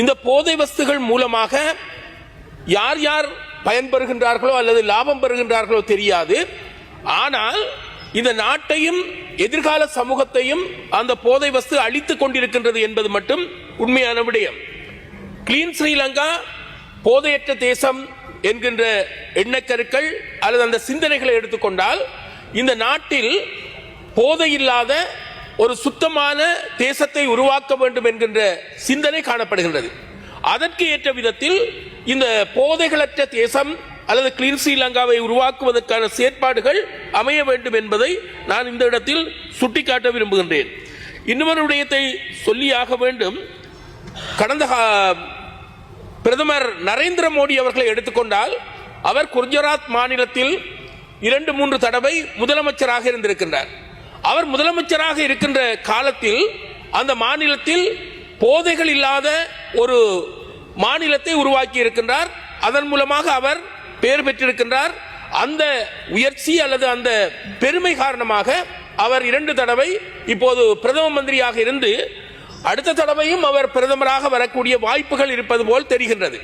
இந்த போதை வஸ்துகள் மூலமாக யார் யார் பயன்பெறுகின்றார்களோ அல்லது லாபம் பெறுகின்றார்களோ தெரியாது. ஆனால் இந்த நாட்டையும் எதிர்கால சமூகத்தையும் அந்த போதை வஸ்து அழித்துக் கொண்டிருக்கின்றது என்பது மட்டும் உண்மையான விடயம். கிளீன் ஸ்ரீலங்கா, போதையற்ற தேசம் என்கின்ற எண்ணக்கருக்கள் அல்லது அந்த சிந்தனைகளை எடுத்துக்கொண்டால் இந்த நாட்டில் போதை இல்லாத ஒரு சுத்தமான தேசத்தை உருவாக்க வேண்டும் என்கின்ற சிந்தனை காணப்படுகின்றது. அதற்கு ஏற்ற விதத்தில் இந்த போதைகளற்ற தேசம் அல்லது கிளீன் ஸ்ரீலங்காவை உருவாக்குவதற்கான செயற்பாடுகள் அமைய வேண்டும் என்பதை நான் இந்த இடத்தில் சுட்டிக்காட்ட விரும்புகின்றேன். இன்னொரு விடயத்தை சொல்லியாக வேண்டும். கடந்த பிரதமர் நரேந்திர மோடி அவர்களை எடுத்துக்கொண்டால் அவர் குஜராத் மாநிலத்தில் 2-3 தடவை முதலமைச்சராக இருந்திருக்கின்றார். அவர் முதலமைச்சராக இருக்கின்ற காலத்தில் அந்த மாநிலத்தில் போதைகள் இல்லாத ஒரு மாநிலத்தை உருவாக்கி இருக்கின்றார். அதன் மூலமாக அவர் பெயர் பெற்றிருக்கின்றார். அந்த உயர்ச்சி அல்லது அந்த பெருமை காரணமாக அவர் 2 தடவை இப்போது பிரதம மந்திரியாக இருந்து அடுத்த தடவையும் அவர் பிரதமராக வரக்கூடிய வாய்ப்புகள் இருப்பது போல் தெரிகின்றது.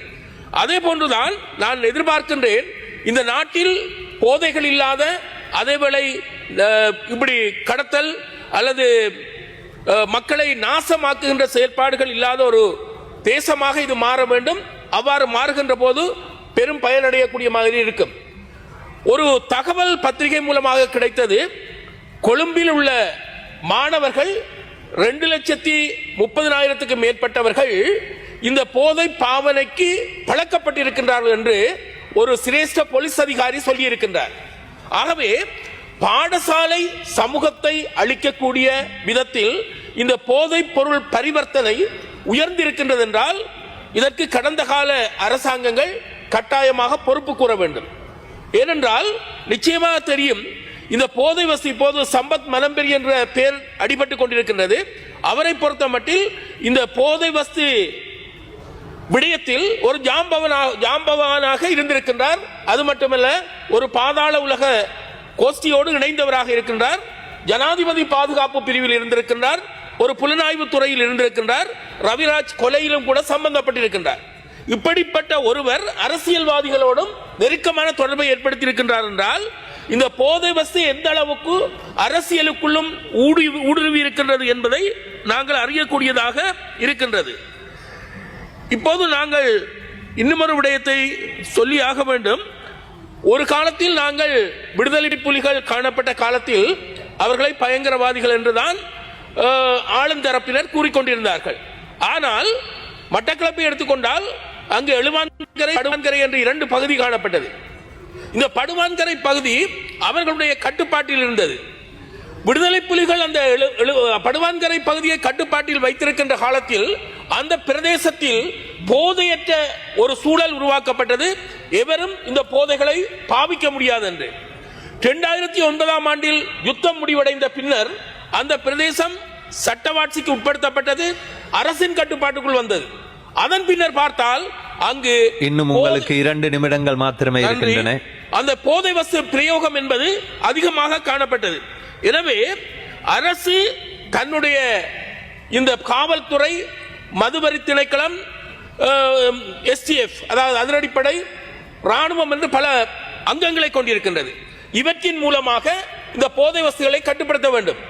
அதே போன்றுதான் நான் எதிர்பார்க்கின்றேன், இந்த நாட்டில் போதைகள் இல்லாத, அதேவேளை இப்படி கடத்தல் அல்லது மக்களை நாசமாக்குகின்ற செயற்பாடுகள் இல்லாத ஒரு தேசமாக இது மாற வேண்டும். அவ்வாறு மாறுகின்ற போது பெரும் பயனடையக்கூடிய மாதிரி இருக்கும். ஒரு தகவல் பத்திரிகை மூலமாக கிடைத்தது. கொழும்பில் உள்ள மாணவர்கள் 2,30,000 மேற்பட்டவர்கள் இந்த போதை பாவனைக்கு பழக்கப்பட்டிருக்கின்றார்கள் என்று ஒரு சிரேஷ்ட போலீஸ் அதிகாரி சொல்லியிருக்கின்றார். ஆகவே பாடசாலை சமூகத்தை அளிக்கக்கூடிய விதத்தில் இந்த போதை பொருள் பரிவர்த்தனை உயர்ந்திருக்கின்றது என்றால் இதற்கு கடந்த கால அரசாங்கங்கள் கட்டாயமாக பொறுப்பு கூற வேண்டும். ஏனென்றால் நிச்சயமாக தெரியும், இந்த போதை வஸ்து இப்போது சம்பத் மலம்பெரி என்ற பெயர் அடிபட்டுக் கொண்டிருக்கின்றது. அவரை பொறுத்த மட்டில் இந்த போதை வஸ்து விடயத்தில் ஒரு ஜாம்பவானாக இருந்திருக்கின்றார். அது மட்டுமல்ல, ஒரு பாதாள உலக கோஷ்டியோடு இணைந்தவராக இருக்கின்றார். ஜனாதிபதி பாதுகாப்பு பிரிவில் இருந்திருக்கின்றார். ஒரு புலனாய்வு துறையில் இருந்திருக்கின்றார். ரவிராஜ் கொலையிலும் கூட சம்பந்தப்பட்டிருக்கின்றார். இப்படிப்பட்ட ஒருவர் அரசியல்வாதிகளோடும் நெருக்கமான தொடர்பை ஏற்படுத்தியிருக்கின்றார் என்றால் இந்த போதை வஸ்து எந்த அளவுக்கு அரசியலுக்குள்ளும் ஊடுருவி இருக்கின்றது என்பதை நாங்கள் அறியக்கூடியதாக இருக்கின்றது. இப்போது நாங்கள் இன்னுமொரு விடயத்தை சொல்லி ஆக வேண்டும். ஒரு காலத்தில் நாங்கள் விடுதலை புலிகள் காணப்பட்ட காலத்தில் அவர்களை பயங்கரவாதிகள் என்றுதான் ஆளுந்தரப்பினர் கூறிக்கொண்டிருந்தார்கள். ஆனால் மட்டக்களப்பை எடுத்துக்கொண்டால் அங்கு எழுவான்கரை, படுவான்கரை என்று 2 பகுதி காணப்பட்டது. இந்த படுவான்கரை பகுதி அவர்களுடைய கட்டுப்பாட்டில் இருந்தது. விடுதலை புலிகள் அந்த படுவான்கரை பகுதியை கட்டுப்பாட்டில் வைத்திருக்கின்ற காலத்தில் அந்த பிரதேசத்தில் போதையற்ற ஒரு சூழல் உருவாக்கப்பட்டது. எவரும் இந்த போதைகளை பாவிக்க முடியாது என்று. 2009ஆம் ஆண்டில் யுத்தம் முடிவடைந்த பின்னர் அந்த பிரதேசம் சட்டவாட்சிக்கு உட்படுத்தப்பட்டது, அரசின் கட்டுப்பாட்டுக்குள் வந்தது. அதன் பின்னர் பார்த்தால் அங்கு இன்னும் உங்களுக்கு 2 நிமிடங்கள் மாத்திரமே இருக்கின்றன. அந்த போதை வஸ்து பிரயோகம் என்பது அதிகமாக காணப்பட்டது. எனவே அரசு தன்னுடைய இந்த காவல்துறை, மதுவரி திணைக்களம், STF அதாவது அதிரடிப்படை, ராணுவம் என்று பல அங்கங்களை கொண்டிருக்கின்றது. இவற்றின் மூலமாக இந்த போதை வஸ்துகளை கட்டுப்படுத்த வேண்டும்.